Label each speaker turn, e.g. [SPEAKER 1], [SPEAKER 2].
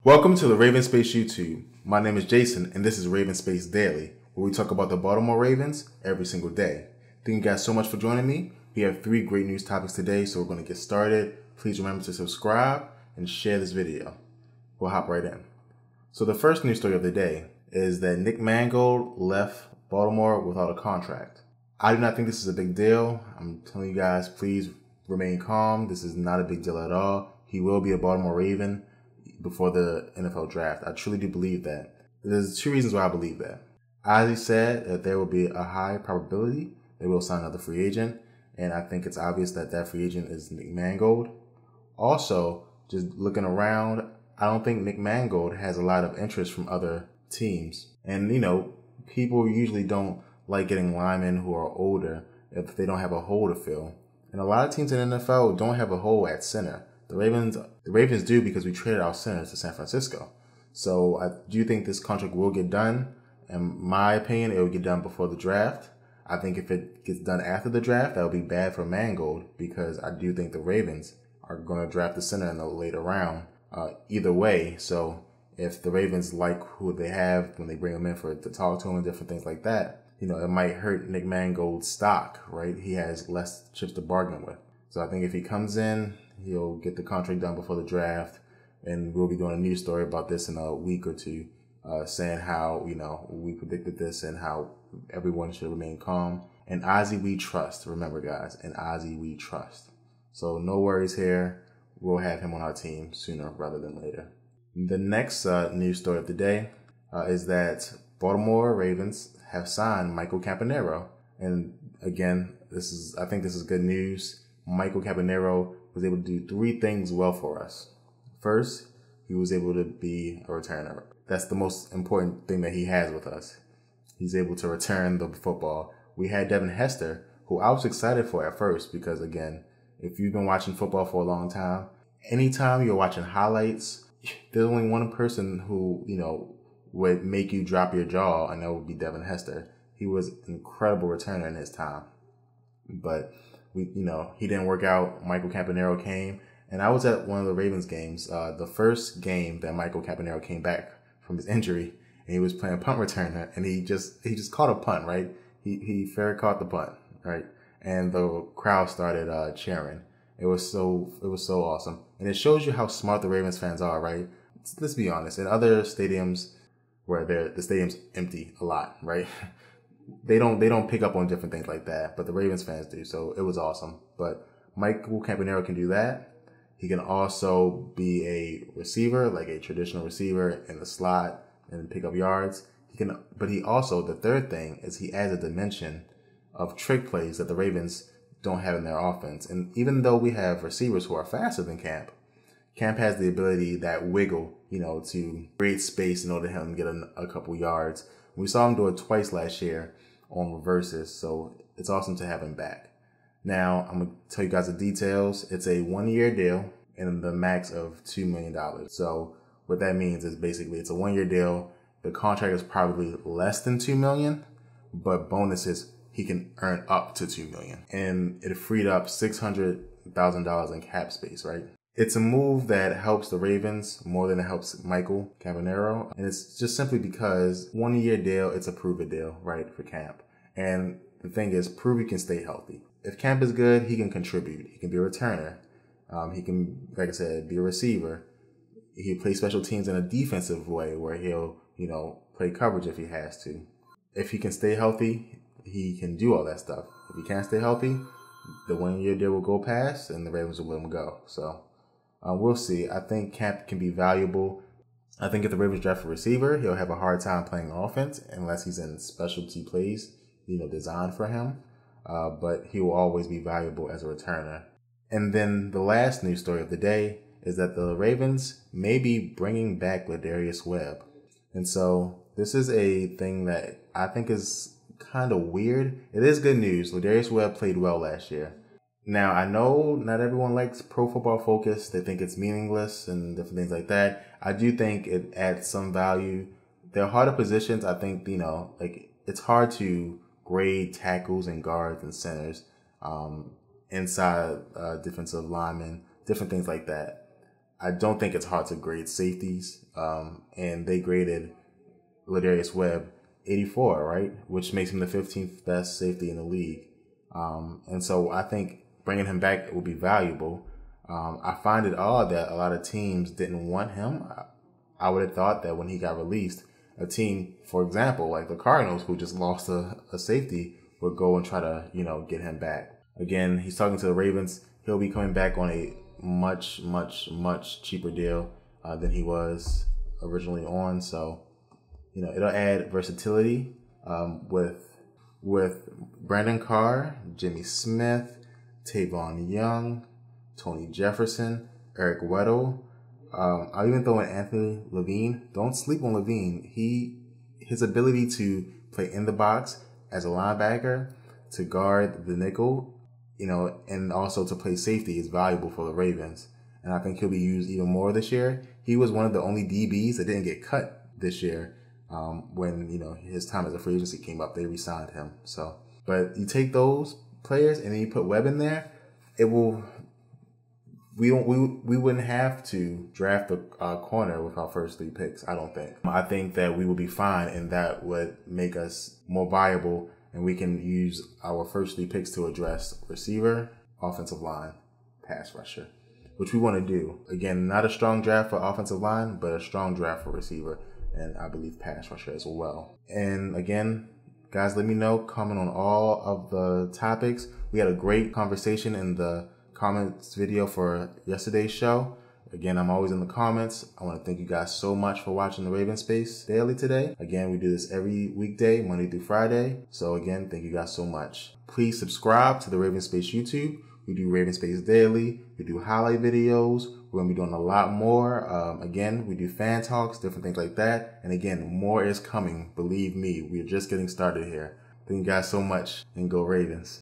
[SPEAKER 1] Welcome to the Raven Space YouTube. My name is Jason, and this is Raven Space Daily, where we talk about the Baltimore Ravens every single day. Thank you guys so much for joining me. We have 3 great news topics today, so we're going to get started. Please remember to subscribe and share this video. We'll hop right in. So the first news story of the day is that Nick Mangold left Baltimore without a contract. I do not think this is a big deal. I'm telling you guys, please remain calm. This is not a big deal at all. He will be a Baltimore Raven before the NFL draft. I truly do believe that. There's 2 reasons why I believe that. Ozzie said that there will be a high probability they will sign another free agent, and I think it's obvious that that free agent is Nick Mangold. Also, just looking around, I don't think Nick Mangold has a lot of interest from other teams. And, people usually don't like getting linemen who are older if they don't have a hole to fill. And a lot of teams in the NFL don't have a hole at center. The Ravens do, because we traded our centers to San Francisco. So I do think this contract will get done. In my opinion, it will get done before the draft. I think if it gets done after the draft, that would be bad for Mangold, because I do think the Ravens are going to draft the center in the later round either way. So if the Ravens like who they have when they bring him in to talk to him and different things like that, it might hurt Nick Mangold's stock, right? He has less chips to bargain with. So I think if he comes in, he'll get the contract done before the draft, and we'll be doing a news story about this in a week or 2, saying how, we predicted this and how everyone should remain calm. And Ozzie we trust, remember guys, and Ozzie we trust. So no worries here. We'll have him on our team sooner rather than later. The next news story of the day is that Baltimore Ravens have signed Michael Campanaro. And again, I think this is good news. Michael Campanaro was able to do 3 things well for us. First, he was able to be a returner. That's the most important thing that he has with us. He's able to return the football. We had Devin Hester, who I was excited for at first, because again, if you've been watching football for a long time, anytime you're watching highlights, there's only one person who, would make you drop your jaw, and that would be Devin Hester. He was an incredible returner in his time. But he didn't work out. Michael Campanaro came, and I was at one of the Ravens games, the first game that Michael Campanaro came back from his injury, and he was playing punt returner, and he just caught a punt, right? He fair caught the punt, right? And the crowd started cheering. It was so awesome, and it shows you how smart the Ravens fans are, right? Let's be honest. In other stadiums where the stadium's empty a lot, right? They don't pick up on different things like that, but the Ravens fans do. So it was awesome. But Michael Campanaro can do that. He can also be a receiver, like a traditional receiver in the slot and pick up yards. But he also, the third thing is, he adds a dimension of trick plays that the Ravens don't have in their offense. And even though we have receivers who are faster than Camp has the ability, that wiggle, to create space in order for him to get a couple yards. We saw him do it twice last year on reverses, so it's awesome to have him back. Now, I'm going to tell you guys the details. It's a 1-year deal and the max of $2 million. So what that means is basically it's a 1-year deal. The contract is probably less than $2 million, but bonuses, he can earn up to $2 million. And it freed up $600,000 in cap space, right? It's a move that helps the Ravens more than it helps Michael Campanaro. And it's just simply because 1-year deal, it's a prove it deal, right, for Camp. And the thing is, prove he can stay healthy. If Camp is good, he can contribute. He can be a returner. He can, like I said, be a receiver. He play special teams in a defensive way where he'll, play coverage if he has to. If he can stay healthy, he can do all that stuff. If he can't stay healthy, the 1-year deal will go past and the Ravens will let him go. So we'll see. I think Camp can be valuable. I think if the Ravens draft a receiver, he'll have a hard time playing offense unless he's in specialty plays, designed for him. But he will always be valuable as a returner. And then the last news story of the day is that the Ravens may be bringing back Ladarius Webb. And so this is a thing that I think is kind of weird. It is good news. Ladarius Webb played well last year. Now, I know not everyone likes Pro Football Focus. They think it's meaningless and different things like that. I do think it adds some value. They're harder positions. I think, it's hard to grade tackles and guards and centers, inside defensive linemen, different things like that. I don't think it's hard to grade safeties, and they graded Ladarius Webb 84, right? Which makes him the 15th best safety in the league. And so I think bringing him back will be valuable. I find it odd that a lot of teams didn't want him. I would have thought that when he got released, a team, for example, like the Cardinals, who just lost a safety, would go and try to, get him back. Again, he's talking to the Ravens. He'll be coming back on a much, much, much cheaper deal than he was originally on. So, it'll add versatility with Brandon Carr, Jimmy Smith, Tavon Young, Tony Jefferson, Eric Weddle. I'll even throw in Anthony Levine. Don't sleep on Levine. His ability to play in the box as a linebacker, to guard the nickel, and also to play safety is valuable for the Ravens. And I think he'll be used even more this year. He was one of the only DBs that didn't get cut this year. When, his time as a free agency came up, they re-signed him. So, but you take those players and then you put Webb in there, we wouldn't have to draft a corner with our first 3 picks, I don't think. I think that we would be fine, and that would make us more viable, and we can use our first 3 picks to address receiver, offensive line, pass rusher, which we want to do. Again, not a strong draft for offensive line, but a strong draft for receiver, and I believe pass rusher as well. And again, guys, let me know, comment on all of the topics. We had a great conversation in the comments video for yesterday's show. Again, I'm always in the comments. I want to thank you guys so much for watching the Raven Space Daily today. Again, we do this every weekday, Monday through Friday. So again, thank you guys so much. Please subscribe to the Raven Space YouTube. We do Raven Space Daily. We do highlight videos. We're going to be doing a lot more. Again, we do fan talks, different things like that. And again, more is coming. Believe me, we're just getting started here. Thank you guys so much, and go Ravens.